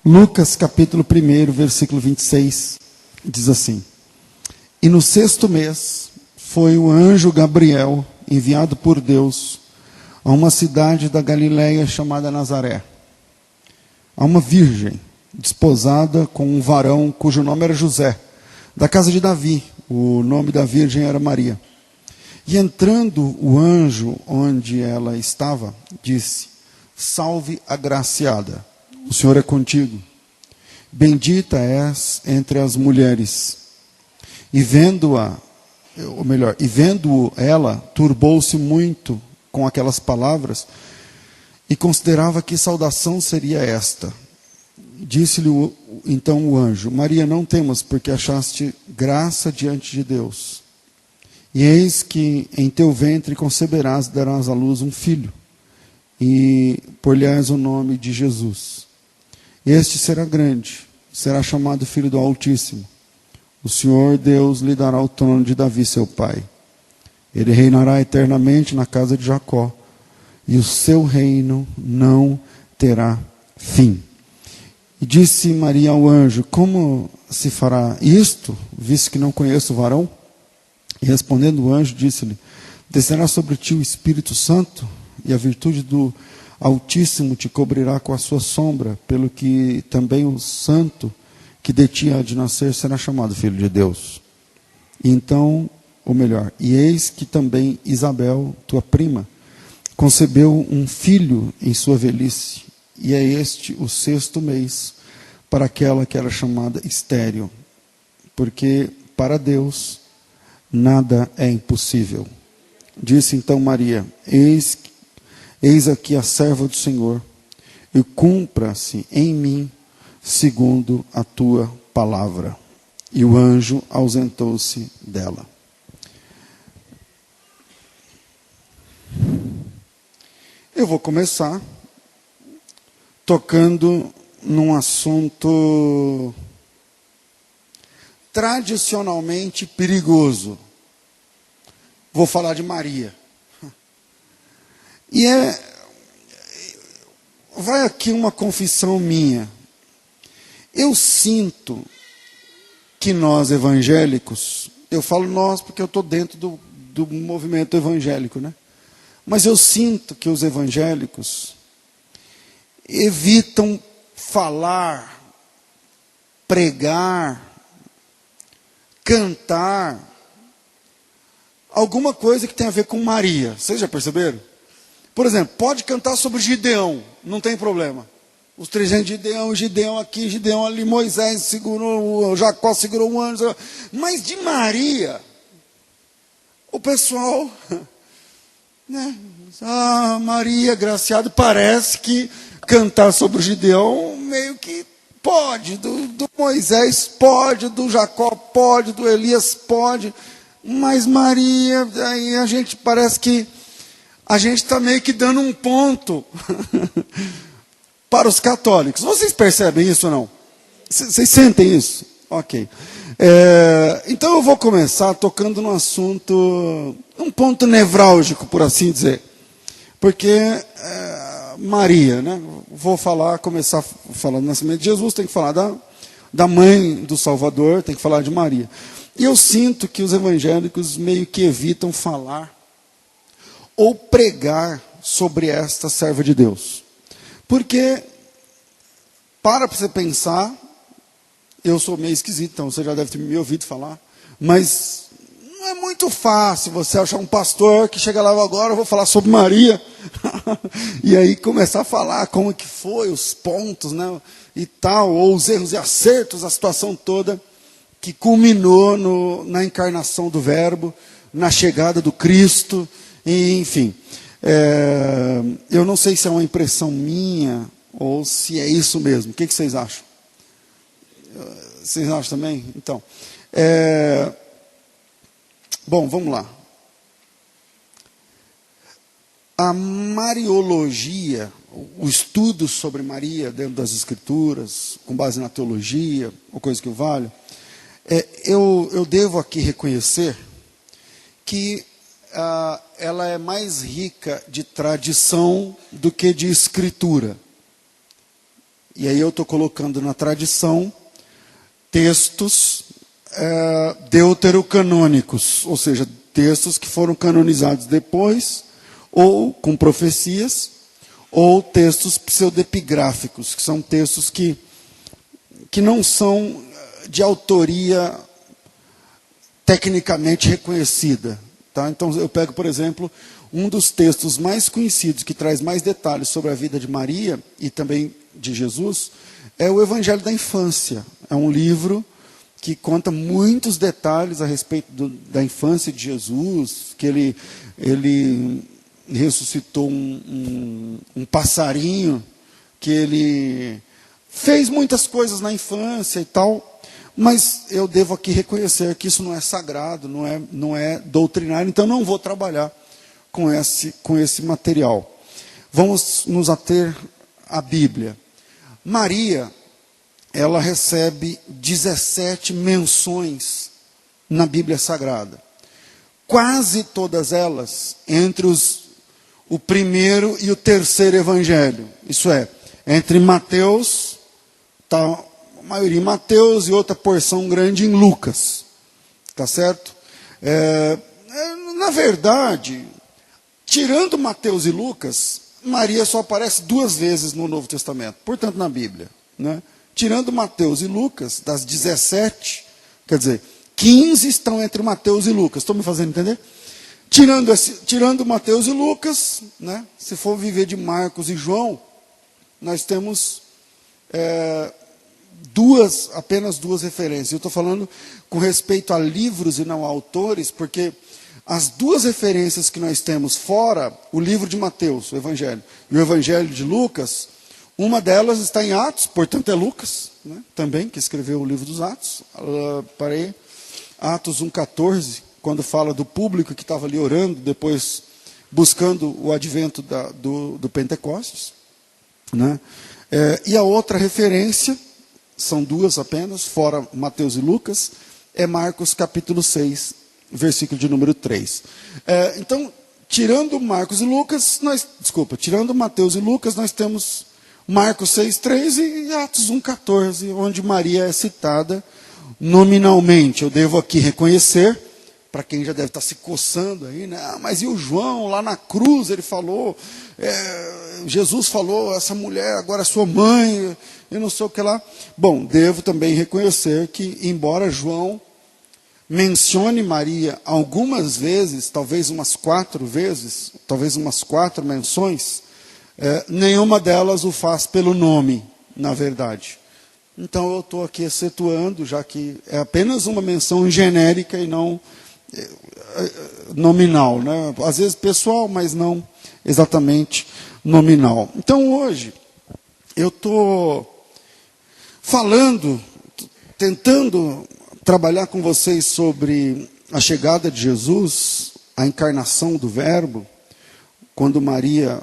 Lucas capítulo 1, versículo 26, diz assim: E no 6º mês foi o anjo Gabriel enviado por Deus a uma cidade da Galileia chamada Nazaré, a uma virgem desposada com um varão cujo nome era José, da casa de Davi. O nome da virgem era Maria. E entrando o anjo onde ela estava, disse: Salve, agraciada, o Senhor é contigo. Bendita és entre as mulheres. E vendo-o, ela turbou-se muito com aquelas palavras e considerava que saudação seria esta. Disse-lhe então o anjo: Maria, não temas, porque achaste graça diante de Deus. E eis que em teu ventre conceberás e darás à luz um filho, e por-lhe-ás o nome de Jesus. Este será grande, será chamado Filho do Altíssimo. O Senhor Deus lhe dará o trono de Davi, seu pai. Ele reinará eternamente na casa de Jacó, e o seu reino não terá fim. E disse Maria ao anjo: Como se fará isto, visto que não conheço o varão? E respondendo o anjo, disse-lhe: Descerá sobre ti o Espírito Santo, e a virtude do Altíssimo te cobrirá com a sua sombra, pelo que também o santo que de ti há de nascer será chamado Filho de Deus. E então, e eis que também Isabel, tua prima, concebeu um filho em sua velhice, e é este o 6º mês para aquela que era chamada estéril, porque para Deus nada é impossível. Disse então Maria: Eis aqui a serva do Senhor, e cumpra-se em mim segundo a tua palavra. E o anjo ausentou-se dela. Eu vou começar tocando num assunto tradicionalmente perigoso. Vou falar de Maria. E vai aqui uma confissão minha. Eu sinto que nós evangélicos, eu falo nós porque eu estou dentro do movimento evangélico, né? Mas eu sinto que os evangélicos evitam falar, pregar, cantar alguma coisa que tem a ver com Maria. Vocês já perceberam? Por exemplo, pode cantar sobre Gideão, não tem problema. Os 300 de Gideão aqui, Gideão ali, Moisés segurou, Jacó segurou um anjo. Mas de Maria, o pessoal, né? Maria, agraciada, parece que cantar sobre o Gideão meio que pode, do Moisés pode, do Jacó pode, do Elias pode, mas Maria, aí a gente parece que a gente está meio que dando um ponto para os católicos. Vocês percebem isso ou não? Vocês sentem isso? Ok. Então eu vou começar tocando no assunto, um ponto nevrálgico, por assim dizer. Porque Maria, né? Vou começar falando do nascimento de Jesus, tem que falar da mãe do Salvador, tem que falar de Maria. E eu sinto que os evangélicos meio que evitam falar ou pregar sobre esta serva de Deus. Porque, para você pensar, eu sou meio esquisito, então você já deve ter me ouvido falar, mas não é muito fácil você achar um pastor que chega lá agora, eu vou falar sobre Maria, e aí começar a falar como que foi, os pontos, né, e tal, ou os erros e acertos, a situação toda, que culminou na encarnação do Verbo, na chegada do Cristo, e, enfim. Eu não sei se é uma impressão minha, ou se é isso mesmo. O que vocês acham? Vocês acham também? Então, bom, vamos lá. A mariologia, o estudo sobre Maria dentro das Escrituras, com base na teologia, ou coisa que o valha, eu devo aqui reconhecer que ela é mais rica de tradição do que de escritura. E aí eu estou colocando na tradição textos deuterocanônicos, ou seja, textos que foram canonizados depois, ou com profecias, ou textos pseudepigráficos, que são textos que não são de autoria tecnicamente reconhecida. Tá? Então eu pego, por exemplo, um dos textos mais conhecidos, que traz mais detalhes sobre a vida de Maria e também de Jesus, é o Evangelho da Infância. É um livro que conta muitos detalhes a respeito da infância de Jesus, que ele ressuscitou um passarinho, que ele fez muitas coisas na infância e tal. Mas eu devo aqui reconhecer que isso não é sagrado, não é doutrinário, então não vou trabalhar com esse material. Vamos nos ater à Bíblia. Maria, ela recebe 17 menções na Bíblia Sagrada. Quase todas elas entre o primeiro e o terceiro evangelho. Isso é, entre Mateus, a maioria em Mateus e outra porção grande em Lucas. Tá certo? Na verdade, tirando Mateus e Lucas, Maria só aparece 2 vezes no Novo Testamento, portanto na Bíblia. Né? Tirando Mateus e Lucas, das 17, quer dizer, 15 estão entre Mateus e Lucas. Estão me fazendo entender? Tirando Mateus e Lucas, né? Se for viver de Marcos e João, nós temos apenas duas referências. Eu estou falando com respeito a livros e não a autores, porque as 2 referências que nós temos, fora o livro de Mateus, o Evangelho, e o Evangelho de Lucas, uma delas está em Atos, portanto é Lucas, né, também, que escreveu o livro dos Atos. Atos 1,14, quando fala do público que estava ali orando, depois buscando o advento do Pentecostes. Né? E a outra referência, são 2 apenas, fora Mateus e Lucas, é Marcos capítulo 6, versículo de número 3. Então, tirando Mateus e Lucas, nós temos Marcos 6, 3 e Atos 1,14, onde Maria é citada nominalmente. Eu devo aqui reconhecer, para quem já deve estar se coçando aí, né? Mas e o João, lá na cruz, ele falou, Jesus falou, essa mulher agora é sua mãe, eu não sei o que lá. Bom, devo também reconhecer que, embora João mencione Maria algumas vezes, talvez umas 4 vezes, talvez umas 4 menções, nenhuma delas o faz pelo nome, na verdade. Então eu estou aqui excetuando, já que é apenas uma menção genérica e não nominal, né? Às vezes pessoal, mas não exatamente nominal. Então hoje eu estou tentando trabalhar com vocês sobre a chegada de Jesus, a encarnação do Verbo, quando Maria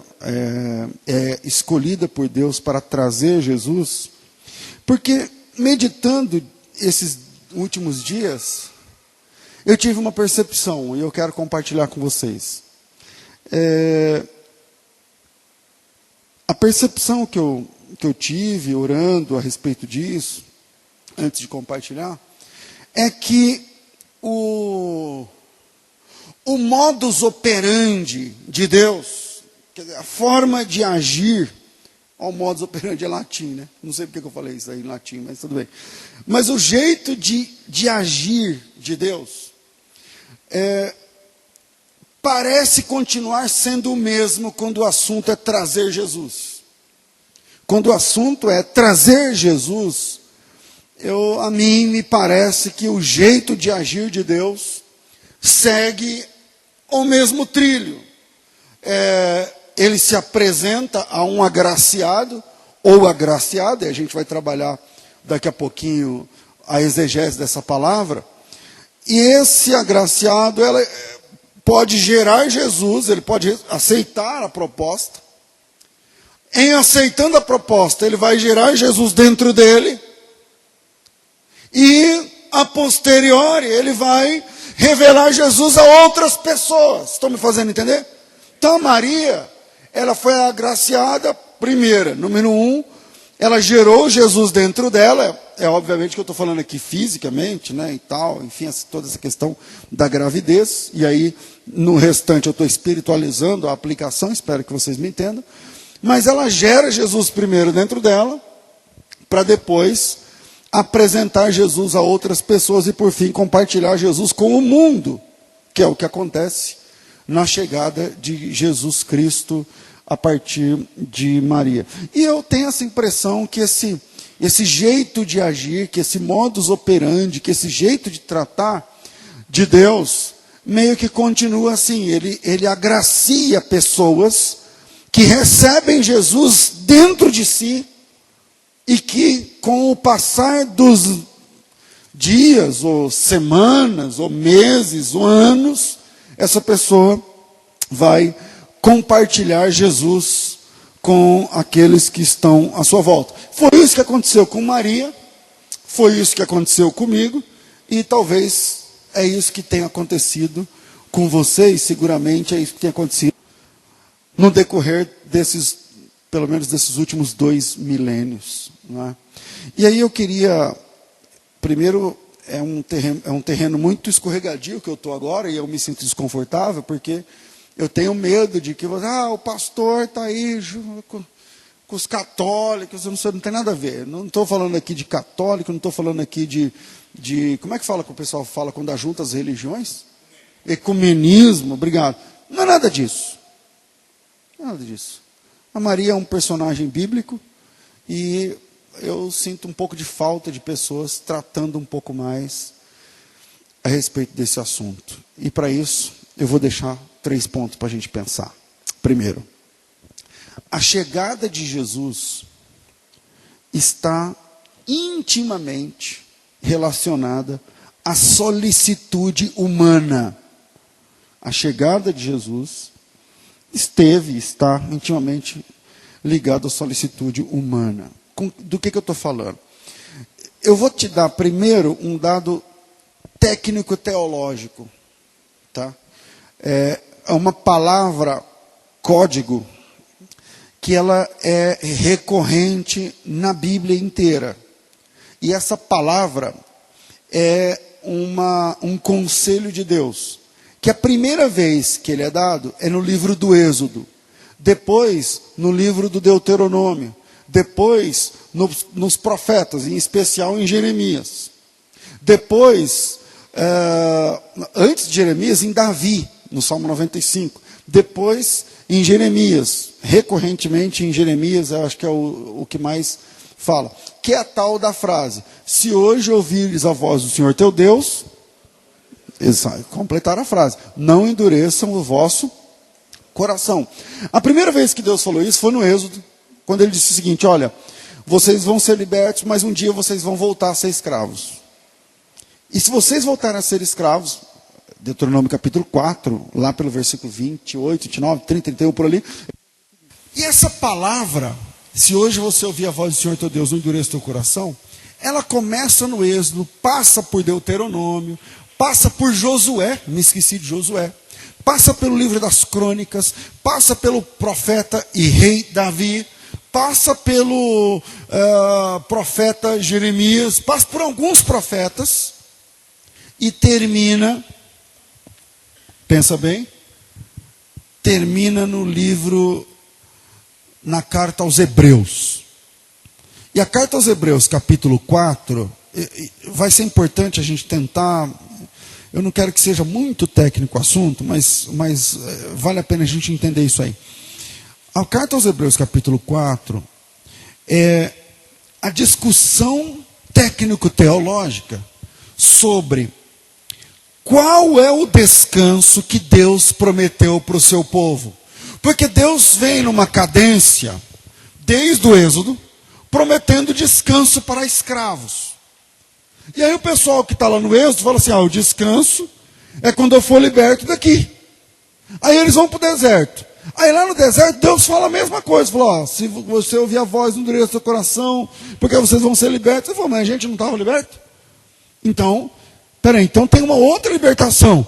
é escolhida por Deus para trazer Jesus, porque meditando esses últimos dias, eu tive uma percepção e eu quero compartilhar com vocês. A percepção que eu tive orando a respeito disso, antes de compartilhar, é que o modus operandi de Deus, quer dizer, a forma de agir, o modus operandi é latim, né? Não sei porque eu falei isso aí em latim, mas tudo bem. Mas o jeito de agir de Deus parece continuar sendo o mesmo quando o assunto é trazer Jesus. Quando o assunto é trazer Jesus, a mim me parece que o jeito de agir de Deus segue o mesmo trilho. Ele se apresenta a um agraciado ou agraciada, e a gente vai trabalhar daqui a pouquinho a exegese dessa palavra, e esse agraciado pode gerar Jesus, ele pode aceitar a proposta. Em aceitando a proposta, ele vai gerar Jesus dentro dele, e a posteriori ele vai revelar Jesus a outras pessoas. Estão me fazendo entender? Então Maria, ela foi agraciada, primeira, número 1, ela gerou Jesus dentro dela, obviamente que eu estou falando aqui fisicamente, né, e tal, enfim, toda essa questão da gravidez, e aí no restante eu estou espiritualizando a aplicação, espero que vocês me entendam, mas ela gera Jesus primeiro dentro dela, para depois apresentar Jesus a outras pessoas e por fim compartilhar Jesus com o mundo, que é o que acontece na chegada de Jesus Cristo a partir de Maria. E eu tenho essa impressão que esse jeito de agir, que esse modus operandi, que esse jeito de tratar de Deus, meio que continua assim. Ele agracia pessoas que recebem Jesus dentro de si e que, com o passar dos dias, ou semanas, ou meses, ou anos, essa pessoa vai compartilhar Jesus com aqueles que estão à sua volta. Foi isso que aconteceu com Maria, foi isso que aconteceu comigo, e talvez é isso que tenha acontecido com vocês, seguramente é isso que tem acontecido no decorrer pelo menos desses últimos 2 milênios. Não é? E aí eu queria, primeiro, é um terreno muito escorregadio que eu estou agora, e eu me sinto desconfortável, porque eu tenho medo de que, o pastor está aí com os católicos, eu não tem nada a ver. Não estou falando aqui de católico, não estou falando aqui de como é que fala que o pessoal fala quando ajunta as religiões? Ecumenismo, obrigado. Não é nada disso. Não é nada disso. A Maria é um personagem bíblico e eu sinto um pouco de falta de pessoas tratando um pouco mais a respeito desse assunto. E para isso, eu vou deixar 3 pontos para a gente pensar. Primeiro, a chegada de Jesus está intimamente relacionada à solicitude humana. A chegada de Jesus está intimamente ligada à solicitude humana. Do que eu estou falando? Eu vou te dar primeiro um dado técnico-teológico. Tá? É uma palavra código que ela é recorrente na Bíblia inteira. E essa palavra é um conselho de Deus, que a primeira vez que ele é dado é no livro do Êxodo, depois no livro do Deuteronômio, depois nos profetas, em especial em Jeremias, depois, antes de Jeremias, em Davi, no Salmo 95, depois em Jeremias, recorrentemente em Jeremias, eu acho que é o que mais fala, que é a tal da frase: se hoje ouvires a voz do Senhor teu Deus, completar a frase, não endureçam o vosso coração. A primeira vez que Deus falou isso foi no Êxodo, quando ele disse o seguinte: olha, vocês vão ser libertos, mas um dia vocês vão voltar a ser escravos. E se vocês voltarem a ser escravos, Deuteronômio capítulo 4, lá pelo versículo 28, 29, 30, 31, por ali. E essa palavra, se hoje você ouvir a voz do Senhor teu Deus, não endureça teu coração, ela começa no Êxodo, passa por Deuteronômio, passa por Josué, me esqueci de Josué, passa pelo livro das Crônicas, passa pelo profeta e rei Davi, passa pelo profeta Jeremias, passa por alguns profetas e termina, pensa bem, termina no livro, na carta aos Hebreus. E a carta aos Hebreus, capítulo 4, vai ser importante a gente tentar, eu não quero que seja muito técnico o assunto, mas vale a pena a gente entender isso aí. A carta aos Hebreus, capítulo 4, é a discussão técnico-teológica sobre qual é o descanso que Deus prometeu para o seu povo. Porque Deus vem numa cadência, desde o Êxodo, prometendo descanso para escravos. E aí o pessoal que está lá no Êxodo fala assim: o descanso é quando eu for liberto daqui. Aí eles vão para o deserto. Aí lá no deserto Deus fala a mesma coisa. Falou: se você ouvir a voz, não endureça seu coração, porque vocês vão ser libertos. Ele falou: mas a gente não estava liberto? Então, peraí, então tem uma outra libertação.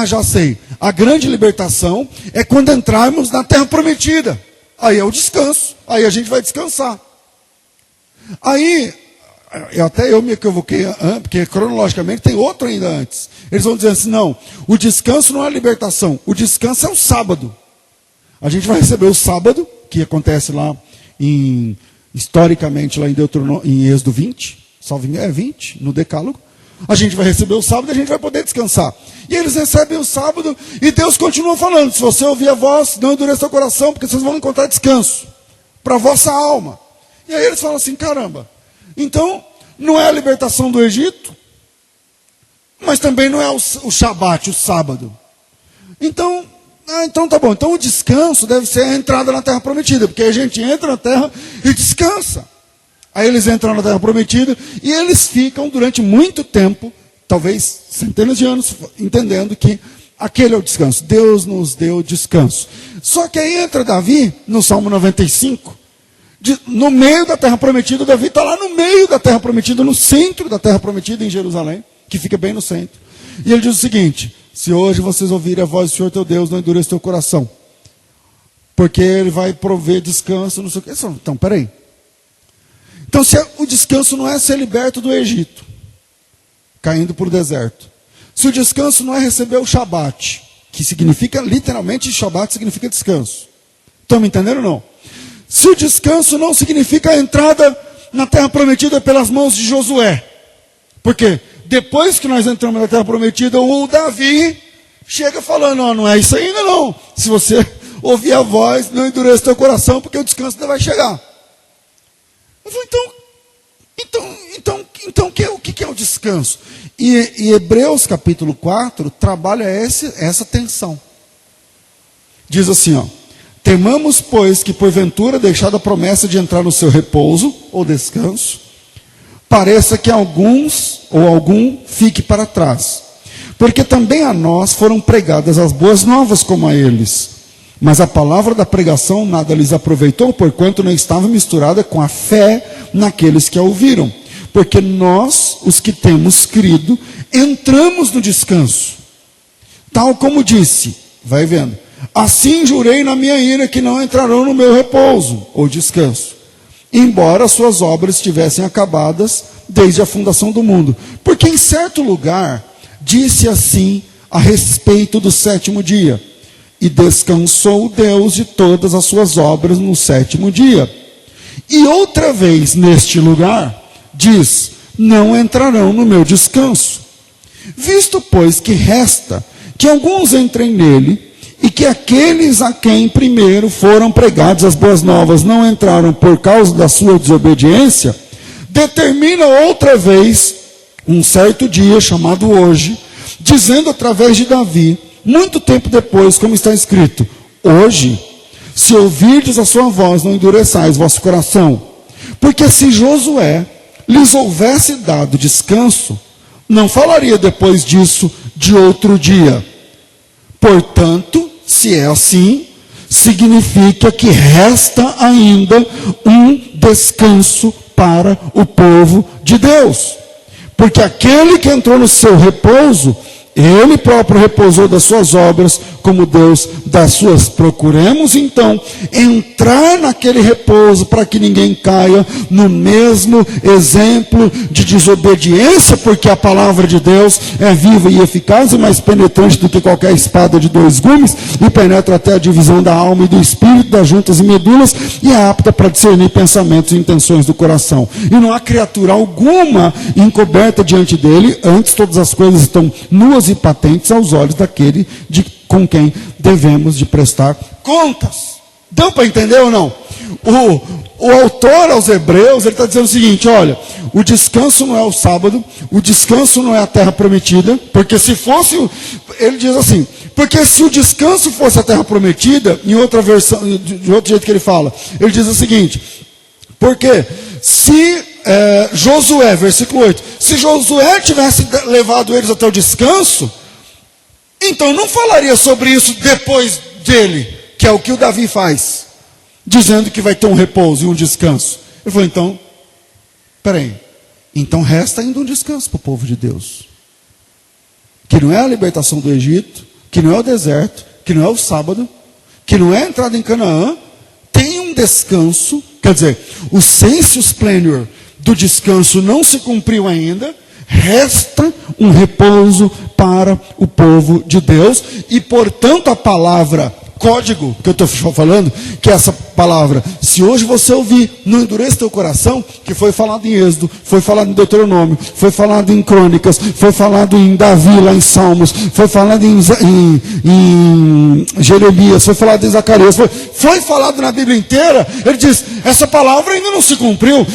Já sei. A grande libertação é quando entrarmos na terra prometida. Aí é o descanso. Aí a gente vai descansar. Aí, eu me equivoquei, porque cronologicamente tem outro ainda antes. Eles vão dizer assim, não, o descanso não é a libertação, o descanso é o sábado. A gente vai receber o sábado, que acontece lá historicamente lá em Êxodo 20, salvo engano, 20, no Decálogo. A gente vai receber o sábado e a gente vai poder descansar. E eles recebem o sábado e Deus continua falando, se você ouvir a voz, não endureça o coração, porque vocês vão encontrar descanso para a vossa alma. E aí eles falam assim, caramba, então não é a libertação do Egito, mas também não é o Shabat, o sábado. Então tá bom. Então o descanso deve ser a entrada na terra prometida, porque a gente entra na terra e descansa. Aí eles entram na terra prometida e eles ficam durante muito tempo, talvez centenas de anos, entendendo que aquele é o descanso. Deus nos deu descanso. Só que aí entra Davi, no Salmo 95, no meio da terra prometida. Davi está lá no meio da terra prometida, no centro da terra prometida, em Jerusalém, que fica bem no centro. E ele diz o seguinte, se hoje vocês ouvirem a voz do Senhor teu Deus, não endureça teu coração, porque Ele vai prover descanso, não sei o que. Então, peraí. Então, o descanso não é ser liberto do Egito, caindo para o deserto. Se o descanso não é receber o Shabat, que significa, literalmente, Shabat significa descanso. Estão me entendendo ou não? Se o descanso não significa a entrada na terra prometida pelas mãos de Josué. Por quê? Depois que nós entramos na terra prometida, o Davi chega falando, não é isso ainda não. Se você ouvir a voz, não endureça teu coração, porque o descanso ainda vai chegar. Eu falei, o que é o descanso? E Hebreus capítulo 4 trabalha essa tensão. Diz assim, temamos, pois, que porventura, deixada a promessa de entrar no seu repouso, ou descanso, pareça que algum fique para trás. Porque também a nós foram pregadas as boas novas como a eles. Mas a palavra da pregação nada lhes aproveitou, porquanto não estava misturada com a fé naqueles que a ouviram. Porque nós, os que temos crido, entramos no descanso. Tal como disse, vai vendo, assim jurei na minha ira que não entrarão no meu repouso, ou descanso, embora suas obras estivessem acabadas desde a fundação do mundo. Porque em certo lugar disse assim a respeito do sétimo dia, e descansou Deus de todas as suas obras no sétimo dia. E outra vez neste lugar diz, não entrarão no meu descanso. Visto, pois, que resta que alguns entrem nele, e que aqueles a quem primeiro foram pregadas as boas novas não entraram por causa da sua desobediência, determina outra vez, um certo dia chamado hoje, dizendo através de Davi, muito tempo depois, como está escrito, hoje, se ouvirdes a sua voz, não endureçais vosso coração. Porque se Josué lhes houvesse dado descanso, não falaria depois disso de outro dia. Portanto, se é assim, significa que resta ainda um descanso para o povo de Deus. Porque aquele que entrou no seu repouso, ele próprio repousou das suas obras, como Deus das suas. Procuremos então entrar naquele repouso para que ninguém caia no mesmo exemplo de desobediência, porque a palavra de Deus é viva e eficaz e mais penetrante do que qualquer espada de dois gumes, e penetra até a divisão da alma e do espírito, das juntas e medulas, e é apta para discernir pensamentos e intenções do coração. E não há criatura alguma encoberta diante dele, antes todas as coisas estão nuas e patentes aos olhos daquele com quem devemos de prestar contas. Deu para entender ou não? O autor aos Hebreus, ele está dizendo o seguinte, olha, o descanso não é o sábado, o descanso não é a terra prometida, porque se fosse, ele diz assim, porque se o descanso fosse a terra prometida, em outra versão, de outro jeito que ele fala, ele diz o seguinte, porque se Josué, versículo 8, se Josué tivesse levado eles até o descanso, então não falaria sobre isso depois dele, que é o que o Davi faz, dizendo que vai ter um repouso e um descanso. Ele falou, então, peraí, então resta ainda um descanso para o povo de Deus, que não é a libertação do Egito, que não é o deserto, que não é o sábado, que não é a entrada em Canaã, tem um descanso, que Quer dizer, o sensus plenior do descanso não se cumpriu ainda, resta um repouso para o povo de Deus, e portanto a palavra código que eu estou falando, que é essa palavra, se hoje você ouvir, não endureça teu coração, que foi falado em Êxodo, foi falado em Deuteronômio, foi falado em Crônicas, foi falado em Davi lá em Salmos, foi falado em Jeremias, foi falado em Zacarias, foi falado na Bíblia inteira. Ele diz, essa palavra ainda não se cumpriu,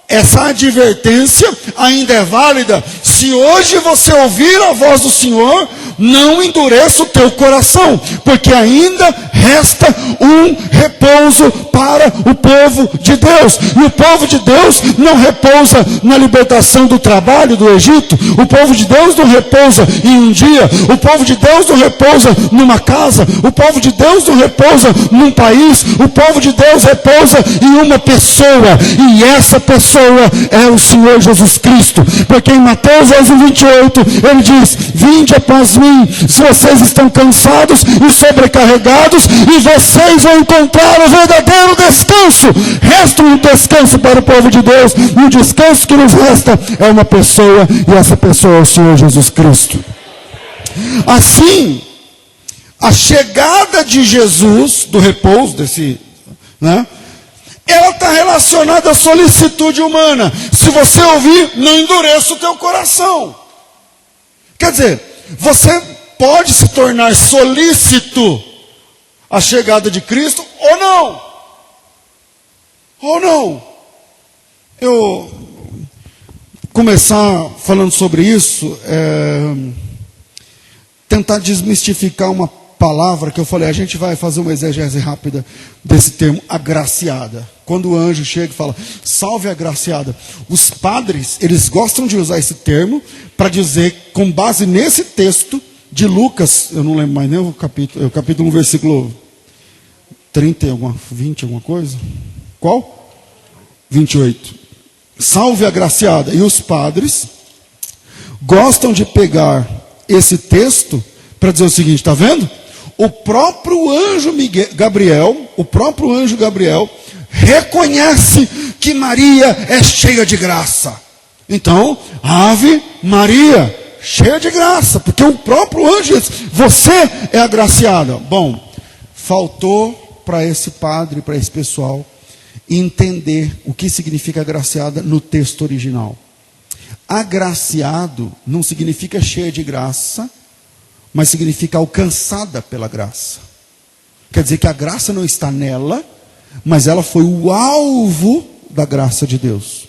essa advertência ainda é válida. Se hoje você ouvir a voz do Senhor, não endureça o teu coração, porque ainda resta um repouso para o povo de Deus. E o povo de Deus não repousa na libertação do trabalho do Egito. O povo de Deus não repousa em um dia. O povo de Deus não repousa numa casa. O povo de Deus não repousa num país. O povo de Deus repousa em uma pessoa. E essa pessoa é o Senhor Jesus Cristo. Porque em Mateus 11:28 ele diz: vinde após mim, se vocês estão cansados e sobrecarregados, e vocês vão encontrar o verdadeiro descanso. Resta um descanso para o povo de Deus, e o descanso que nos resta é uma pessoa, e essa pessoa é o Senhor Jesus Cristo. Assim, a chegada de Jesus, do repouso ela está relacionada à solicitude humana. Se você ouvir, não endureça o teu coração. Quer dizer, você pode se tornar solícito à chegada de Cristo ou não. Ou não. Eu começar falando sobre isso, tentar desmistificar uma palavra que eu falei, a gente vai fazer uma exegese rápida desse termo, agraciada. Quando o anjo chega e fala, salve a agraciada. Os padres, eles gostam de usar esse termo para dizer, com base nesse texto de Lucas, eu não lembro mais nem o capítulo 1, versículo 20 alguma coisa? Qual? 28. Salve a agraciada. E os padres gostam de pegar esse texto para dizer o seguinte, está vendo? O próprio anjo Gabriel reconhece que Maria é cheia de graça. Então, Ave Maria, cheia de graça, porque o próprio anjo diz, você é agraciada. Bom, faltou para esse padre, para esse pessoal, entender o que significa agraciada no texto original. Agraciado não significa cheia de graça, mas significa alcançada pela graça. Quer dizer que a graça não está nela, mas ela foi o alvo da graça de Deus.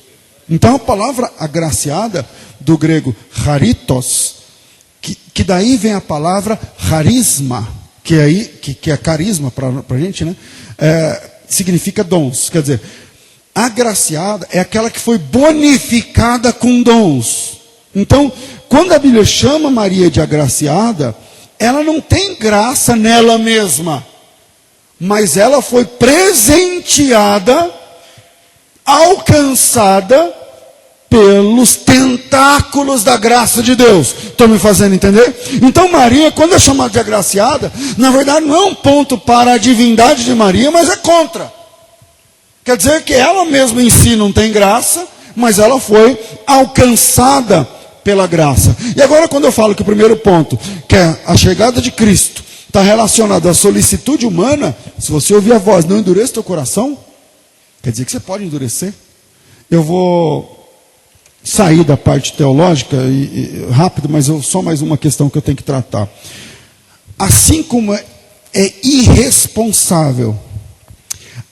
Então a palavra agraciada, do grego charitos, que daí vem a palavra charisma, que é carisma para a gente, né? Significa dons. Quer dizer, agraciada é aquela que foi bonificada com dons. Então, quando a Bíblia chama Maria de agraciada, ela não tem graça nela mesma, mas ela foi presenteada, alcançada pelos tentáculos da graça de Deus. Estão me fazendo entender? Então Maria, quando é chamada de agraciada, na verdade não é um ponto para a divindade de Maria, mas é contra. Quer dizer que ela mesma em si não tem graça, mas ela foi alcançada pela graça. E agora quando eu falo que o primeiro ponto, que é a chegada de Cristo, está relacionado à solicitude humana, se você ouvir a voz, não endureça teu coração, quer dizer que você pode endurecer. Eu vou sair da parte teológica, rápido, mas só mais uma questão que eu tenho que tratar. Assim como é irresponsável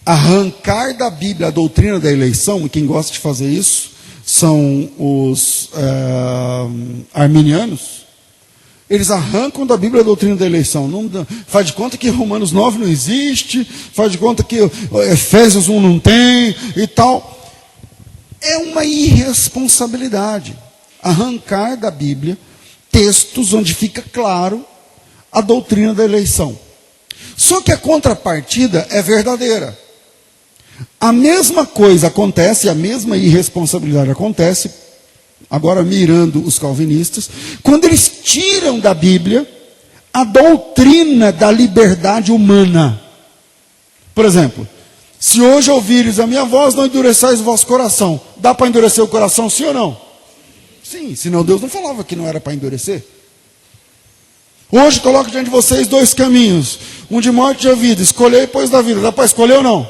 arrancar da Bíblia a doutrina da eleição, e quem gosta de fazer isso são os arminianos. Eles arrancam da Bíblia a doutrina da eleição. Faz de conta que Romanos 9 não existe, faz de conta que Efésios 1 não tem e tal. É uma irresponsabilidade arrancar da Bíblia textos onde fica claro a doutrina da eleição. Só que a contrapartida é verdadeira. A mesma coisa acontece, a mesma irresponsabilidade acontece, agora mirando os calvinistas, quando eles tiram da Bíblia a doutrina da liberdade humana. Por exemplo, Se hoje ouvires a minha voz, não endureçais o vosso coração. Dá para endurecer o coração, sim ou não? Sim, senão Deus não falava que não era para endurecer. Hoje coloco diante de vocês 2 caminhos. Um de morte e de vida. Escolhei depois da vida. Dá para escolher ou não?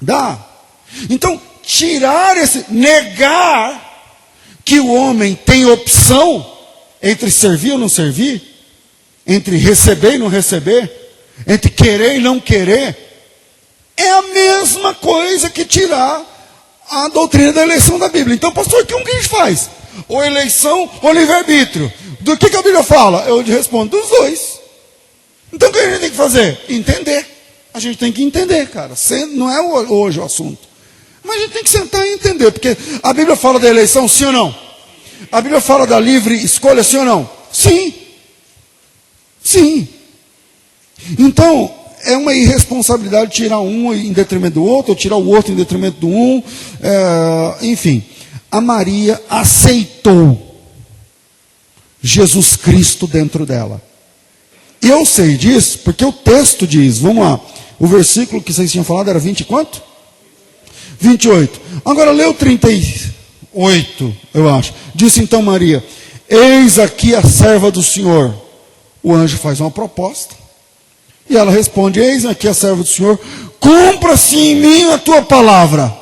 Dá. Então, negar que o homem tem opção entre servir ou não servir, entre receber e não receber, entre querer e não querer, é a mesma coisa que tirar a doutrina da eleição da Bíblia. Então, pastor, o que a gente faz? Ou eleição ou livre-arbítrio. Do que a Bíblia fala? Eu respondo, dos dois. Então o que a gente tem que fazer? Entender. A gente tem que entender, cara. Não é hoje o assunto. Mas a gente tem que sentar e entender. Porque a Bíblia fala da eleição, sim ou não? A Bíblia fala da livre escolha, sim ou não? Sim. Sim. Então, é uma irresponsabilidade tirar um em detrimento do outro, ou tirar o outro em detrimento do um. Enfim, a Maria aceitou Jesus Cristo dentro dela. Eu sei disso porque o texto diz, vamos lá, o versículo que vocês tinham falado era 20 e quanto? 28. Agora lê o 38, eu acho. Disse então Maria, eis aqui a serva do Senhor. O anjo faz uma proposta. E ela responde, eis aqui a serva do Senhor, cumpra-se em mim a tua palavra.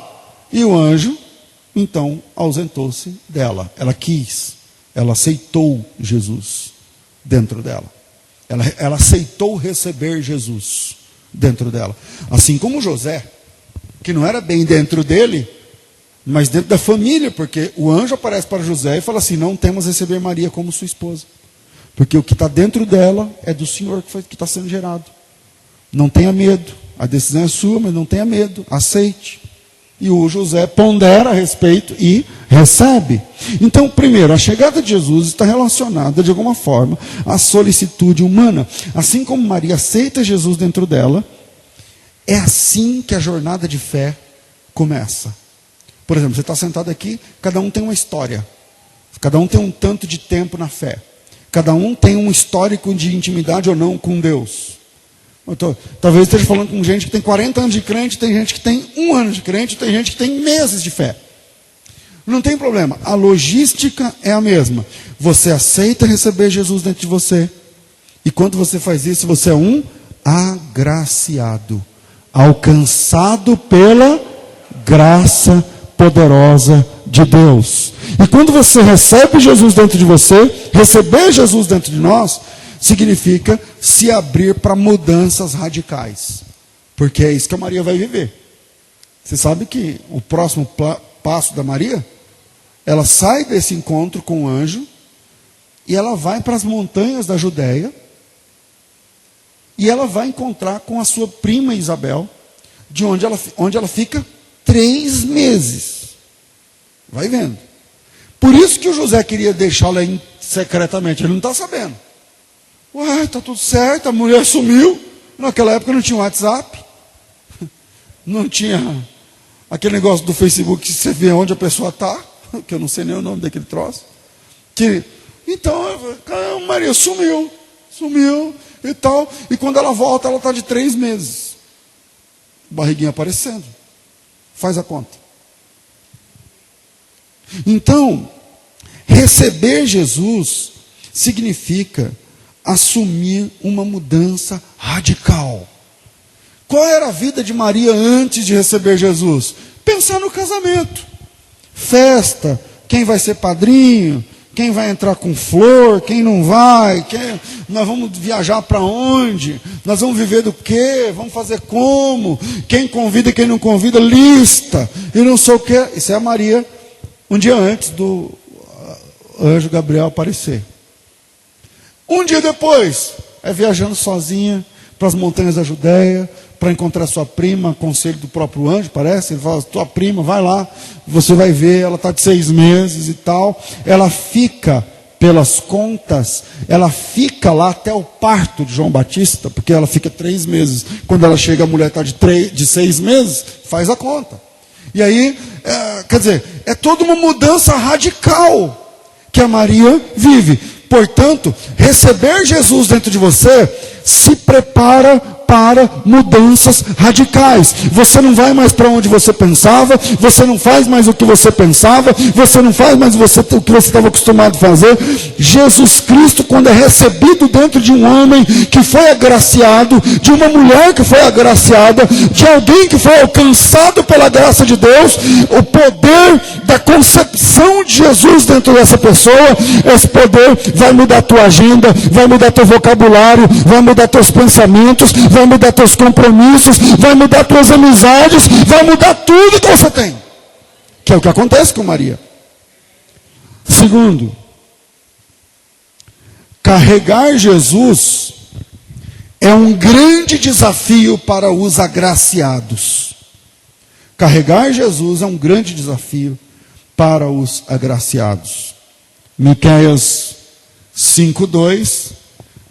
E o anjo, então, ausentou-se dela. Ela quis, ela aceitou Jesus dentro dela. Ela aceitou receber Jesus dentro dela. Assim como José, que não era bem dentro dele, mas dentro da família, porque o anjo aparece para José e fala assim, não temas receber Maria como sua esposa. Porque o que está dentro dela é do Senhor que está sendo gerado. Não tenha medo. A decisão é sua, mas não tenha medo. Aceite. E o José pondera a respeito e recebe. Então, primeiro, a chegada de Jesus está relacionada, de alguma forma, à solicitude humana. Assim como Maria aceita Jesus dentro dela, é assim que a jornada de fé começa. Por exemplo, você está sentado aqui, cada um tem uma história. Cada um tem um tanto de tempo na fé. Cada um tem um histórico de intimidade ou não com Deus. Talvez esteja falando com gente que tem 40 anos de crente, tem gente que tem 1 ano de crente, tem gente que tem meses de fé. Não tem problema, a logística é a mesma. Você aceita receber Jesus dentro de você. E quando você faz isso, você é um agraciado, alcançado pela graça poderosa de Deus. E quando você recebe Jesus dentro de você, receber Jesus dentro de nós, significa se abrir para mudanças radicais. Porque é isso que a Maria vai viver. Você sabe que o próximo passo da Maria, ela sai desse encontro com o anjo, e ela vai para as montanhas da Judéia, e ela vai encontrar com a sua prima Isabel, de onde ela fica 3 meses. Vai vendo. Por isso que o José queria deixá-la secretamente, ele não está sabendo. Ué, está tudo certo, a mulher sumiu. Naquela época não tinha WhatsApp. Não tinha aquele negócio do Facebook que você vê onde a pessoa está, que eu não sei nem o nome daquele troço. Então, Maria sumiu e tal. E quando ela volta, ela está de 3 meses. Barriguinha aparecendo. Faz a conta. Então, receber Jesus significa assumir uma mudança radical. Qual era a vida de Maria antes de receber Jesus? Pensar no casamento. Festa, quem vai ser padrinho, quem vai entrar com flor, quem não vai, nós vamos viajar para onde, nós vamos viver do quê, vamos fazer como, quem convida e quem não convida, lista, e não sei o quê. Isso é a Maria, um dia antes do anjo Gabriel aparecer. Um dia depois, é viajando sozinha para as montanhas da Judéia, para encontrar sua prima, conselho do próprio anjo, parece. Ele fala, tua prima, vai lá, você vai ver, ela está de 6 meses e tal. Ela fica, pelas contas, ela fica lá até o parto de João Batista, porque ela fica 3 meses. Quando ela chega, a mulher está de 6 meses, faz a conta. E aí, quer dizer, é toda uma mudança radical que a Maria vive. Portanto, receber Jesus dentro de você se prepara para mudanças radicais. Você não vai mais para onde você pensava, você não faz mais o que você pensava, você não faz mais o que você estava acostumado a fazer. Jesus Cristo, quando é recebido dentro de um homem que foi agraciado, de uma mulher que foi agraciada, de alguém que foi alcançado pela graça de Deus, o poder da concepção de Jesus dentro dessa pessoa, esse poder vai mudar a tua agenda, vai mudar teu vocabulário, vai mudar teus pensamentos, vai mudar teus compromissos, vai mudar tuas amizades, vai mudar tudo que você tem. Que é o que acontece com Maria. Segundo, carregar Jesus é um grande desafio para os agraciados. Carregar Jesus é um grande desafio para os agraciados. Miqueias 5:2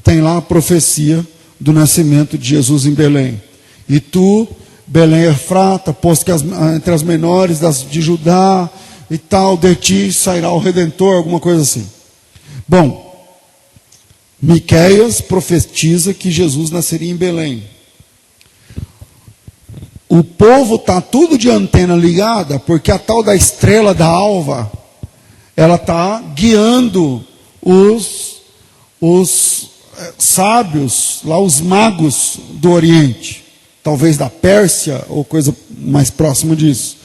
tem lá a profecia do nascimento de Jesus em Belém. E tu, Belém Efrata, posto que entre as menores de Judá e tal, de ti sairá o Redentor, alguma coisa assim. Bom, Miqueias profetiza que Jesus nasceria em Belém. O povo está tudo de antena ligada, porque a tal da estrela da alva, ela está guiando os sábios, lá os magos do Oriente, talvez da Pérsia, ou coisa mais próxima disso.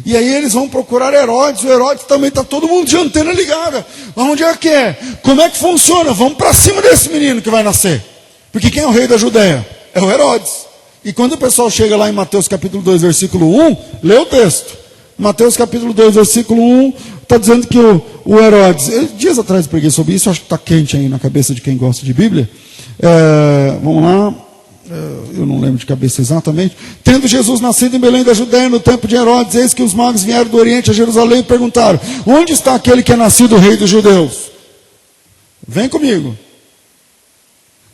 E aí eles vão procurar Herodes, o Herodes também está todo mundo de antena ligada. Onde é que é? Como é que funciona? Vamos para cima desse menino que vai nascer. Porque quem é o rei da Judéia? É o Herodes. E quando o pessoal chega lá em Mateus capítulo 2, versículo 1, lê o texto. Mateus capítulo 2, versículo 1, está dizendo que o Herodes, dias atrás eu preguei sobre isso, acho que está quente aí na cabeça de quem gosta de Bíblia. Vamos lá, eu não lembro de cabeça exatamente. Tendo Jesus nascido em Belém da Judéia no tempo de Herodes, eis que os magos vieram do Oriente a Jerusalém e perguntaram: onde está aquele que é nascido rei dos judeus? Vem comigo.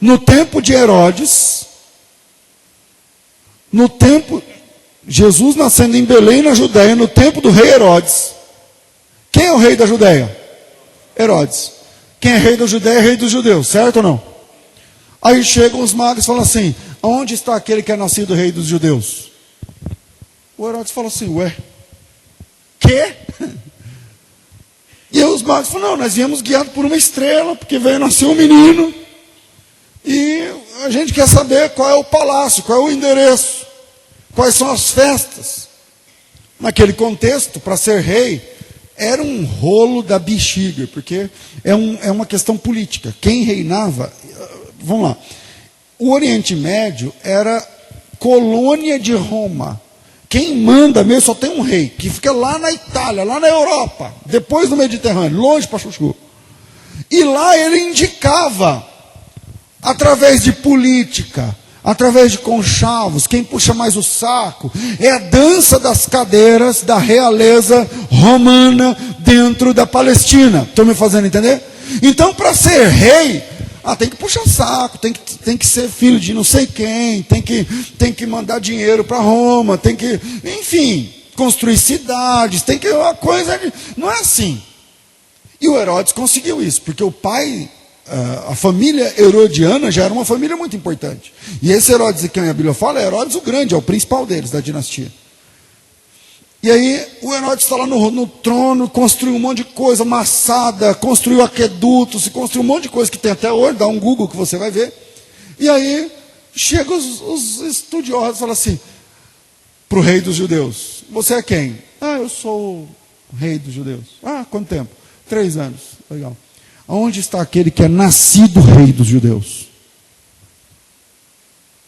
No tempo de Herodes, Jesus nascendo em Belém, na Judéia, no tempo do rei Herodes. Quem é o rei da Judéia? Herodes. Quem é rei da Judéia é rei dos judeus, certo ou não? Aí chegam os magos e falam assim: onde está aquele que é nascido rei dos judeus? O Herodes fala assim: ué, quê? E aí os magos falam: não, nós viemos guiados por uma estrela, porque veio nascer um menino, e a gente quer saber qual é o palácio, qual é o endereço, quais são as festas. Naquele contexto, para ser rei, era um rolo da bexiga, porque é uma questão política. Quem reinava, vamos lá, o Oriente Médio era colônia de Roma. Quem manda mesmo só tem um rei, que fica lá na Itália, lá na Europa, depois do Mediterrâneo, longe para Chuchu. E lá ele indicava, através de política, através de conchavos, quem puxa mais o saco, é a dança das cadeiras da realeza romana dentro da Palestina. Estão me fazendo entender? Então, para ser rei, tem que puxar saco, tem que ser filho de não sei quem, tem que mandar dinheiro para Roma, tem que, enfim, construir cidades, tem que, uma coisa, não é assim. E o Herodes conseguiu isso, porque o pai, a família herodiana já era uma família muito importante. E esse Herodes de quem a Bíblia fala é Herodes o Grande, é o principal deles, da dinastia. E aí o Herodes está lá no trono, construiu um monte de coisa, Massada, construiu aquedutos, se construiu um monte de coisa que tem até hoje, dá um Google que você vai ver. E aí chegam os estudiosos e falam assim, para o rei dos judeus: você é quem? Eu sou o rei dos judeus. Quanto tempo? 3 anos. Legal. Aonde está aquele que é nascido rei dos judeus?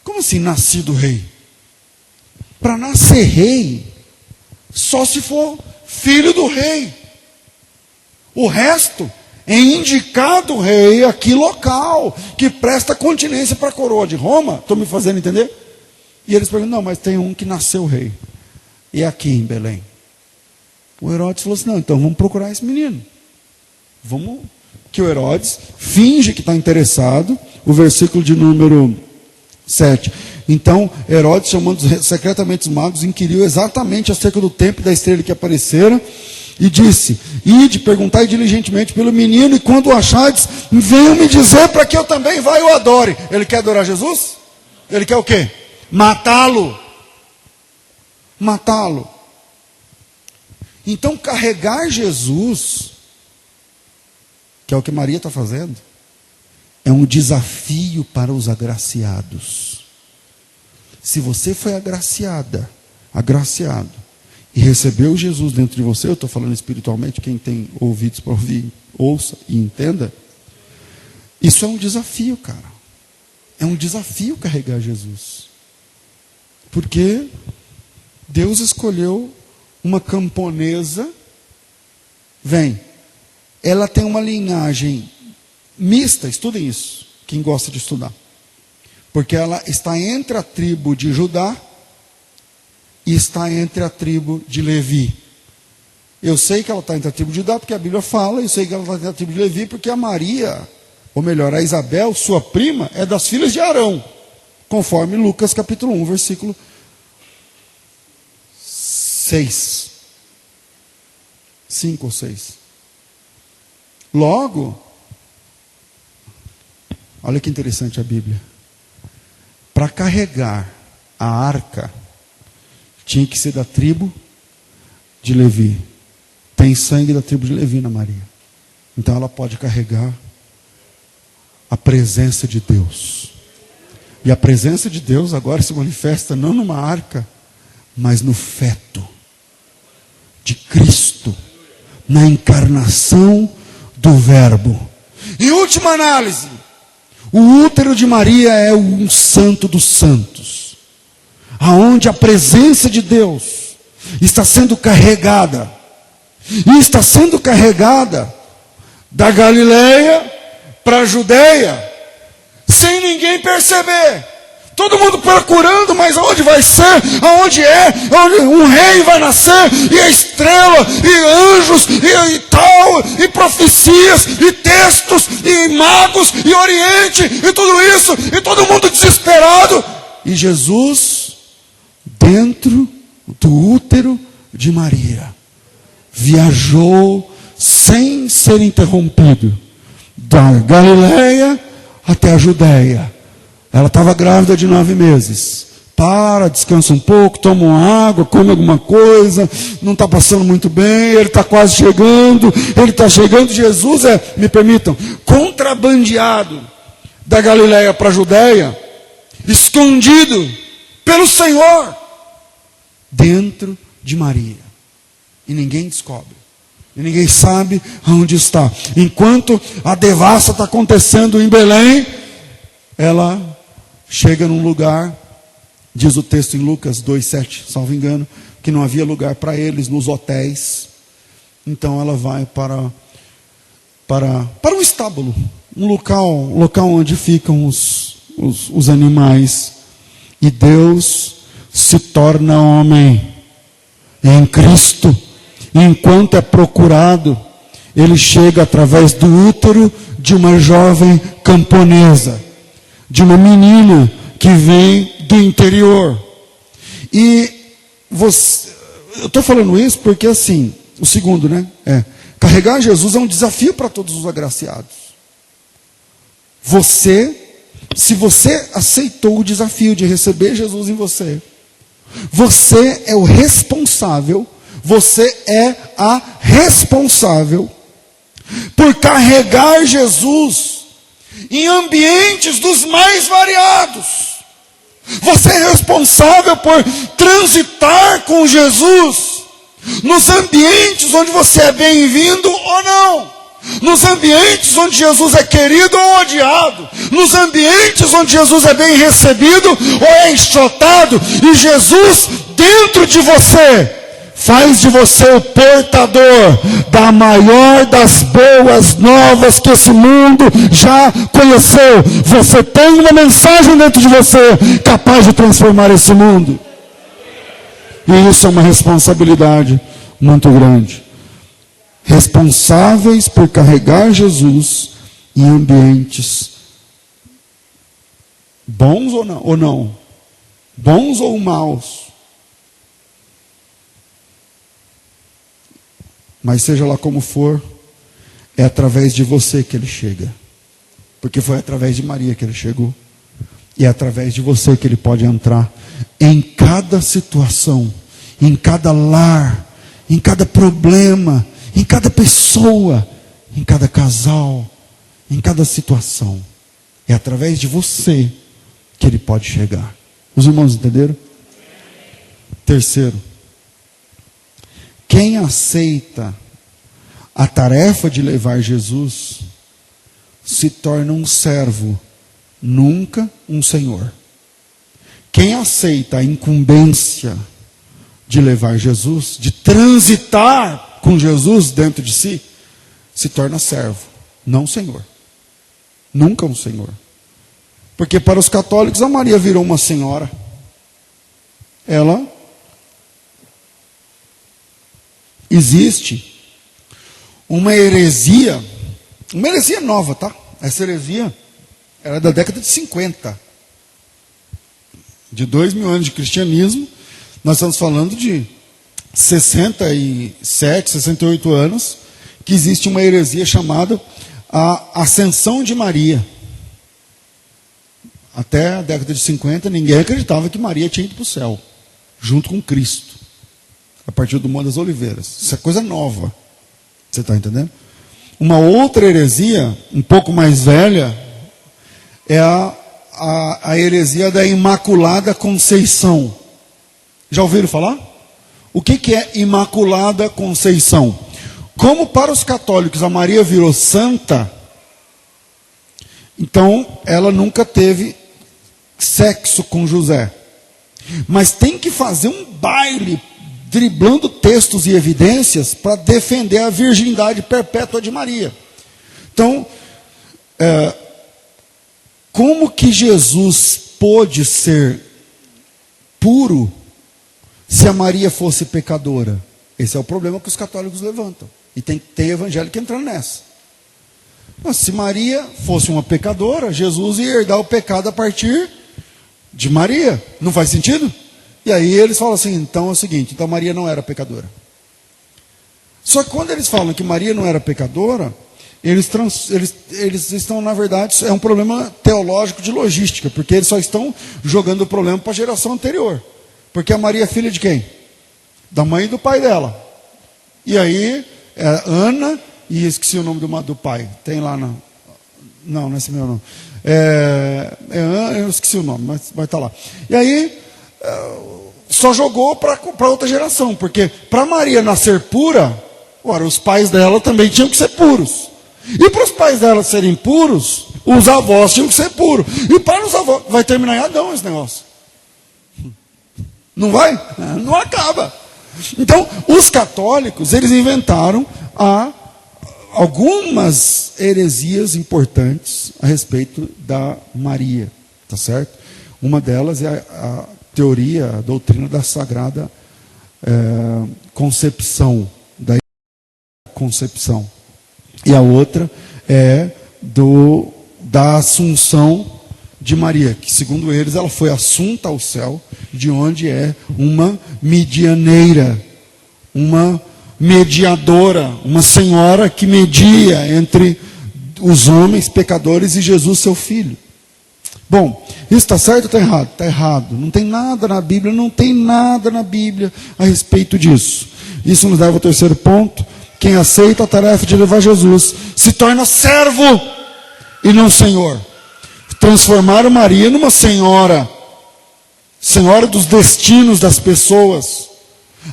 Como assim nascido rei? Para nascer rei, só se for filho do rei. O resto é indicado rei aqui local, que presta continência para a coroa de Roma. Estão me fazendo entender? E eles perguntam: não, mas tem um que nasceu rei, e é aqui em Belém. O Herodes falou assim: não, então vamos procurar esse menino. Vamos. Que o Herodes finge que está interessado. O versículo de número 7. Então, Herodes, chamando secretamente os magos, inquiriu exatamente acerca do tempo da estrela que aparecera, e disse: ide, perguntai diligentemente pelo menino, e quando o achardes, venham me dizer para que eu também vá e o adore. Ele quer adorar Jesus? Ele quer o quê? Matá-lo. Matá-lo. Então carregar Jesus, que é o que Maria está fazendo, é um desafio para os agraciados. Se você foi agraciado, e recebeu Jesus dentro de você, eu estou falando espiritualmente, quem tem ouvidos para ouvir, ouça e entenda. Isso é um desafio, cara. É um desafio carregar Jesus. Porque Deus escolheu uma camponesa, ela tem uma linhagem mista, estudem isso, quem gosta de estudar. Porque ela está entre a tribo de Judá e está entre a tribo de Levi. Eu sei que ela está entre a tribo de Judá porque a Bíblia fala, eu sei que ela está entre a tribo de Levi porque a Maria, ou melhor, a Isabel, sua prima, é das filhas de Arão, conforme Lucas capítulo 1, versículo 6. 5 ou 6. Logo, olha que interessante a Bíblia. Para carregar a arca, tinha que ser da tribo de Levi. Tem sangue da tribo de Levi na Maria. Então ela pode carregar a presença de Deus. E a presença de Deus agora se manifesta não numa arca, mas no feto de Cristo, na encarnação do Verbo. Em última análise, o útero de Maria é um santo dos santos, aonde a presença de Deus está sendo carregada, e está sendo carregada da Galileia para a Judeia, sem ninguém perceber. Todo mundo procurando, mas aonde vai ser? Aonde é? Onde um rei vai nascer? E a estrela, e anjos, e tal, e profecias, e textos, e magos, e Oriente, e tudo isso, e todo mundo desesperado. E Jesus, dentro do útero de Maria, viajou sem ser interrompido, da Galileia até a Judéia. Ela estava grávida de 9 meses. Para, descansa um pouco, toma uma água, come alguma coisa, não está passando muito bem, ele está quase chegando, Jesus me permitam, contrabandeado da Galileia para a Judéia, escondido pelo Senhor, dentro de Maria. E ninguém descobre. E ninguém sabe aonde está. Enquanto a devassa está acontecendo em Belém, ela chega num lugar, diz o texto em Lucas 2,7, salvo engano, que não havia lugar para eles nos hotéis. Então ela vai para um estábulo, um local onde ficam os animais. E Deus se torna homem em Cristo. E enquanto é procurado, ele chega através do útero de uma jovem camponesa, de uma menina que vem do interior. E eu estou falando isso porque assim, o segundo, carregar Jesus é um desafio para todos os agraciados. Se você aceitou o desafio de receber Jesus em você, você é o responsável, você é a responsável por carregar Jesus em ambientes dos mais variados. Você é responsável por transitar com Jesus nos ambientes onde você é bem-vindo ou não, nos ambientes onde Jesus é querido ou odiado, nos ambientes onde Jesus é bem recebido ou é enxotado. E Jesus dentro de você faz de você o portador da maior das boas novas que esse mundo já conheceu. Você tem uma mensagem dentro de você capaz de transformar esse mundo. E isso é uma responsabilidade muito grande. Responsáveis por carregar Jesus em ambientes bons ou não? Bons ou maus? Mas seja lá como for, é através de você que ele chega. Porque foi através de Maria que ele chegou. E é através de você que Ele pode entrar em cada situação, em cada lar, em cada problema, em cada pessoa, em cada casal, em cada situação. É através de você que Ele pode chegar. Os irmãos entenderam? Terceiro, quem aceita a tarefa de levar Jesus se torna um servo, nunca um senhor. Quem aceita a incumbência de levar Jesus, de transitar com Jesus dentro de si, se torna servo, não senhor. Nunca um senhor. Porque para os católicos a Maria virou uma senhora. Ela existe uma heresia nova, tá? Essa heresia era da década de 50. De 2000 anos de cristianismo, nós estamos falando de 67, 68 anos, que existe uma heresia chamada a Ascensão de Maria. Até a década de 50, ninguém acreditava que Maria tinha ido para o céu, junto com Cristo, a partir do Monte das Oliveiras. Isso é coisa nova. Você está entendendo? Uma outra heresia, um pouco mais velha, é a heresia da Imaculada Conceição. Já ouviram falar? O que é Imaculada Conceição? Como para os católicos a Maria virou santa, então ela nunca teve sexo com José. Mas tem que fazer um baile, driblando textos e evidências, para defender a virgindade perpétua de Maria. Então, como que Jesus pôde ser puro se a Maria fosse pecadora? Esse é o problema que os católicos levantam. E tem que ter evangélico entrando nessa. Mas se Maria fosse uma pecadora, Jesus ia herdar o pecado a partir de Maria. Não faz sentido? E aí eles falam assim, então é o seguinte, então Maria não era pecadora. Só que quando eles falam que Maria não era pecadora, eles estão, na verdade, é um problema teológico de logística, porque eles só estão jogando o problema para a geração anterior. Porque a Maria é filha de quem? Da mãe e do pai dela. E aí, Ana, e esqueci o nome do pai, tem lá na... Não, não é esse meu nome. Eu esqueci o nome, mas vai estar lá. E aí, só jogou para outra geração, porque para Maria nascer pura, ora, os pais dela também tinham que ser puros. E para os pais dela serem puros, os avós tinham que ser puros. E para os avós, vai terminar em Adão esse negócio. Não vai? Não acaba. Então, os católicos, eles inventaram algumas heresias importantes a respeito da Maria, tá certo? Uma delas é a teoria, a doutrina da Sagrada Concepção, da Concepção. E a outra é da Assunção de Maria, que segundo eles ela foi assunta ao céu, de onde é uma medianeira, uma mediadora, uma senhora que media entre os homens pecadores e Jesus, seu filho. Bom, isso está certo ou está errado? Está errado. Não tem nada na Bíblia a respeito disso. Isso nos leva ao terceiro ponto. Quem aceita a tarefa de levar Jesus se torna servo e não senhor. Transformaram Maria numa senhora dos destinos das pessoas,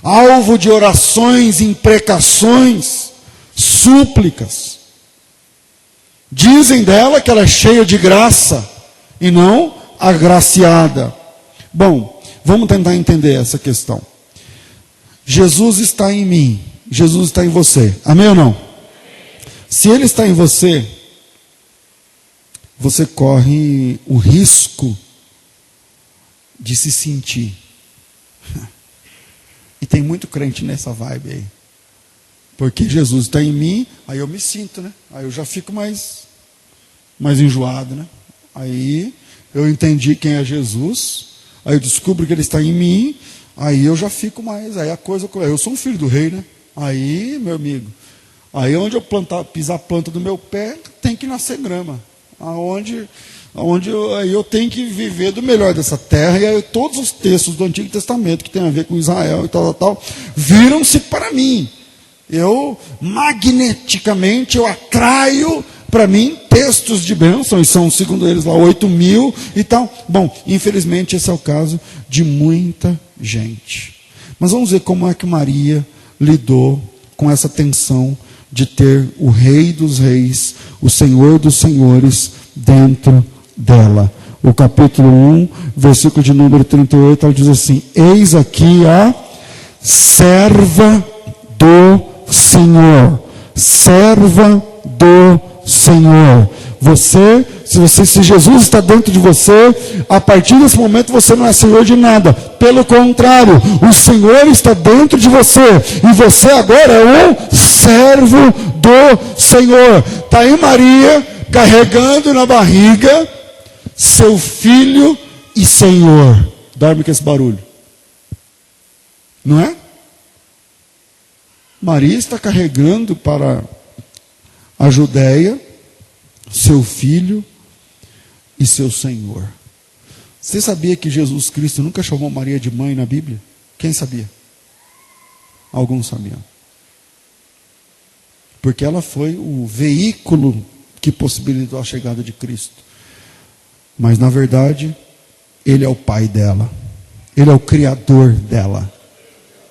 alvo de orações, imprecações, súplicas. Dizem dela que ela é cheia de graça e não agraciada. Bom, vamos tentar entender essa questão. Jesus está em mim, Jesus está em você. Amém ou não? Se Ele está em você, você corre o risco de se sentir. E tem muito crente nessa vibe aí. Porque Jesus está em mim, aí eu me sinto, né? Aí eu já fico mais enjoado, né? Aí eu entendi quem é Jesus, aí eu descubro que Ele está em mim, aí eu já fico mais, aí a coisa... Eu sou um filho do rei, né? Aí, meu amigo, aí onde eu pisar a planta do meu pé, tem que nascer grama. Onde eu tenho que viver do melhor dessa terra, e aí todos os textos do Antigo Testamento que tem a ver com Israel e tal, viram-se para mim. Eu, magneticamente, eu atraio para mim textos de bênção, e são, segundo eles, lá 8.000 e tal. Bom, infelizmente esse é o caso de muita gente. Mas vamos ver como é que Maria lidou com essa tensão de ter o Rei dos Reis, o Senhor dos Senhores dentro dela. O capítulo 1, versículo de número 38, ela diz assim: eis aqui a serva do Senhor. Serva do Senhor. Se Jesus está dentro de você, a partir desse momento você não é senhor de nada. Pelo contrário, o Senhor está dentro de você, e você agora é um servo do Senhor. Está aí Maria carregando na barriga seu filho e Senhor. Dorme com esse barulho, não é? Maria está carregando para a Judéia seu filho e seu Senhor. Você sabia que Jesus Cristo nunca chamou Maria de mãe na Bíblia? Quem sabia? Alguns sabiam. Porque ela foi o veículo que possibilitou a chegada de Cristo. Mas na verdade, Ele é o pai dela. Ele é o criador dela.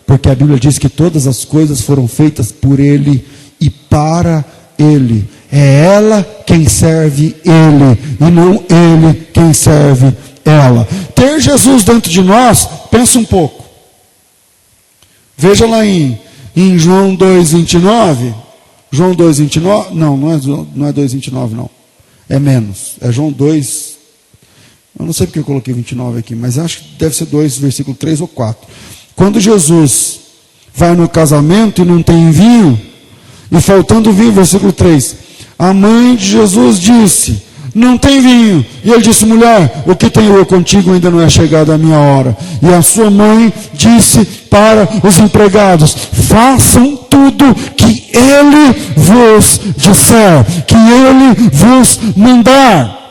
Porque a Bíblia diz que todas as coisas foram feitas por Ele e para Ele. É ela quem serve Ele, e não Ele quem serve ela. Ter Jesus dentro de nós, pensa um pouco. Veja lá em João 2,29. João 2,29. Não é 2,29 não. É menos. É João 2. Eu não sei porque eu coloquei 29 aqui, mas acho que deve ser 2, versículo 3 ou 4. Quando Jesus vai no casamento e não tem vinho, e faltando vinho, versículo 3, a mãe de Jesus disse: não tem vinho. E ele disse: mulher, o que tenho eu contigo, ainda não é chegada a minha hora. E a sua mãe disse para os empregados: façam tudo que ele vos disser, que ele vos mandar.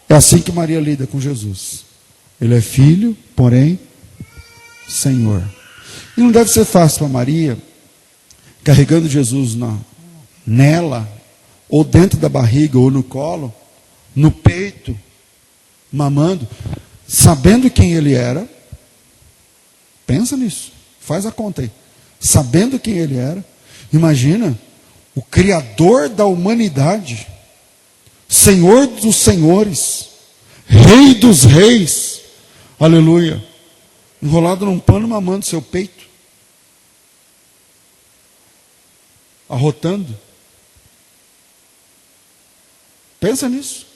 É assim que Maria lida com Jesus. Ele é filho, porém Senhor. E não deve ser fácil para Maria, carregando Jesus nela, ou dentro da barriga, ou no colo, no peito, mamando, sabendo quem Ele era. Pensa nisso, faz a conta aí. Sabendo quem Ele era, imagina, o Criador da humanidade, Senhor dos senhores, Rei dos reis, aleluia, enrolado num pano, mamando seu peito, arrotando. Pensa nisso.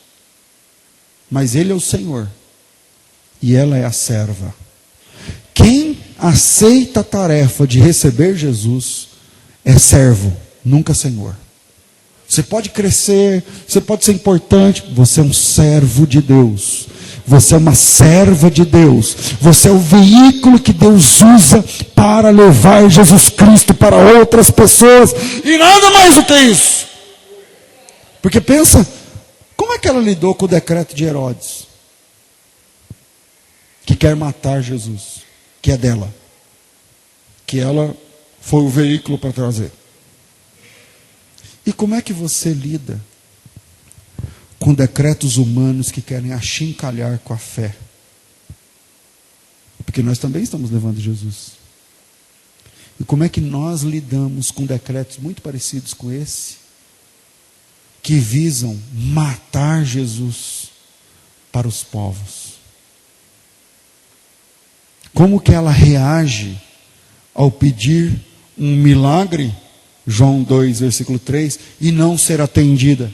Mas Ele é o Senhor e ela é a serva. Quem aceita a tarefa de receber Jesus é servo, nunca senhor. Você pode crescer, você pode ser importante, você é um servo de Deus. Você é uma serva de Deus. Você é o veículo que Deus usa para levar Jesus Cristo para outras pessoas. E nada mais do que isso. Porque pensa, como é que ela lidou com o decreto de Herodes? Que quer matar Jesus, que é dela. Que ela foi o veículo para trazer. E como é que você lida com decretos humanos que querem achincalhar com a fé? Porque nós também estamos levando Jesus. E como é que nós lidamos com decretos muito parecidos com esse, que visam matar Jesus para os povos? Como que ela reage ao pedir um milagre, João 2, versículo 3, e não ser atendida?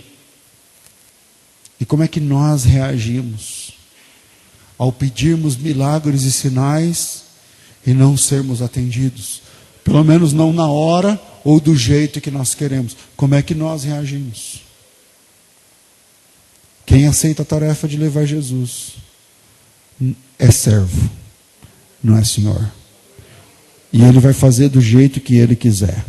E como é que nós reagimos ao pedirmos milagres e sinais e não sermos atendidos? Pelo menos não na hora ou do jeito que nós queremos. Como é que nós reagimos? Quem aceita a tarefa de levar Jesus é servo, não é senhor. E Ele vai fazer do jeito que Ele quiser.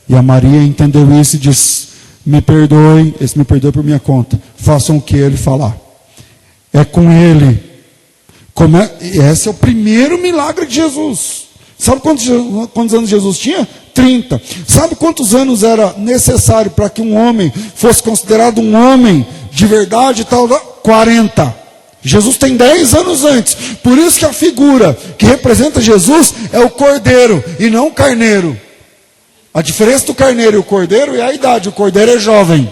E a Maria entendeu isso e diz: me perdoem, esse me perdoe por minha conta. Façam o que ele falar. É com ele. Esse é o primeiro milagre de Jesus. Sabe quantos anos Jesus tinha? 30. Sabe quantos anos era necessário para que um homem fosse considerado um homem de verdade e tal? 40. Jesus tem 10 anos antes. Por isso que a figura que representa Jesus é o cordeiro e não o carneiro. A diferença do carneiro e o cordeiro é a idade. O cordeiro é jovem.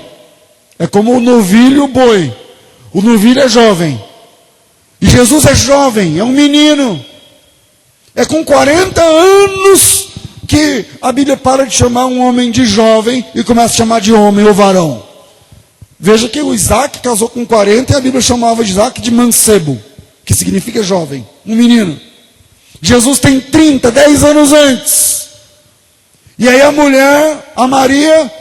É como o novilho e o boi. O novilho é jovem. E Jesus é jovem, é um menino. É com 40 anos que a Bíblia para de chamar um homem de jovem e começa a chamar de homem ou varão. Veja que o Isaac casou com 40 e a Bíblia chamava de Isaac de mancebo, que significa jovem, um menino. Jesus tem 30, 10 anos antes. E aí a mulher, a Maria,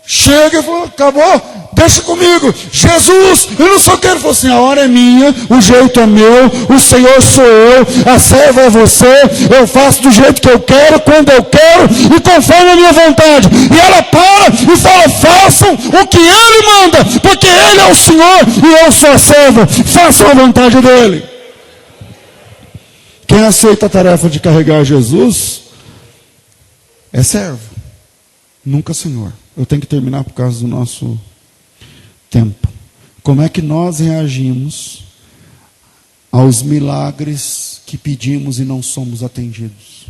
chega e fala, acabou, deixa comigo. Jesus, eu não só quero. Falou assim, a hora é minha, o jeito é meu, o Senhor sou eu, a serva é você, eu faço do jeito que eu quero, quando eu quero e conforme a minha vontade. E ela para e fala, façam o que Ele manda, porque Ele é o Senhor e eu sou a serva, façam a vontade dEle. Quem aceita a tarefa de carregar Jesus é servo, nunca Senhor. Eu tenho que terminar por causa do nosso tempo. Como é que nós reagimos aos milagres que pedimos e não somos atendidos?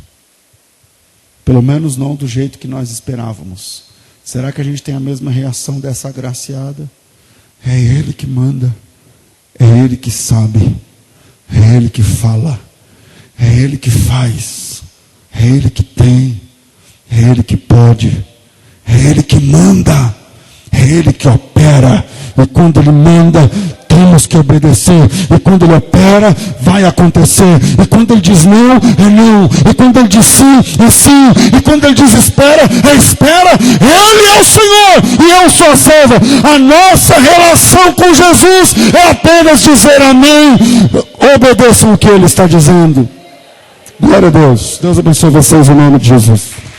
Pelo menos não do jeito que nós esperávamos. Será que a gente tem a mesma reação dessa agraciada? É Ele que manda, é Ele que sabe, é Ele que fala, é Ele que faz, é Ele que tem, é Ele que pode, é Ele que manda, é Ele que opera. E quando Ele manda, temos que obedecer. E quando Ele opera, vai acontecer. E quando Ele diz não, é não. E quando Ele diz sim, é sim. E quando Ele diz espera, é espera. Ele é o Senhor e eu sou a serva. A nossa relação com Jesus é apenas dizer amém. Obedeçam o que Ele está dizendo. Glória a Deus. Deus abençoe vocês em nome de Jesus.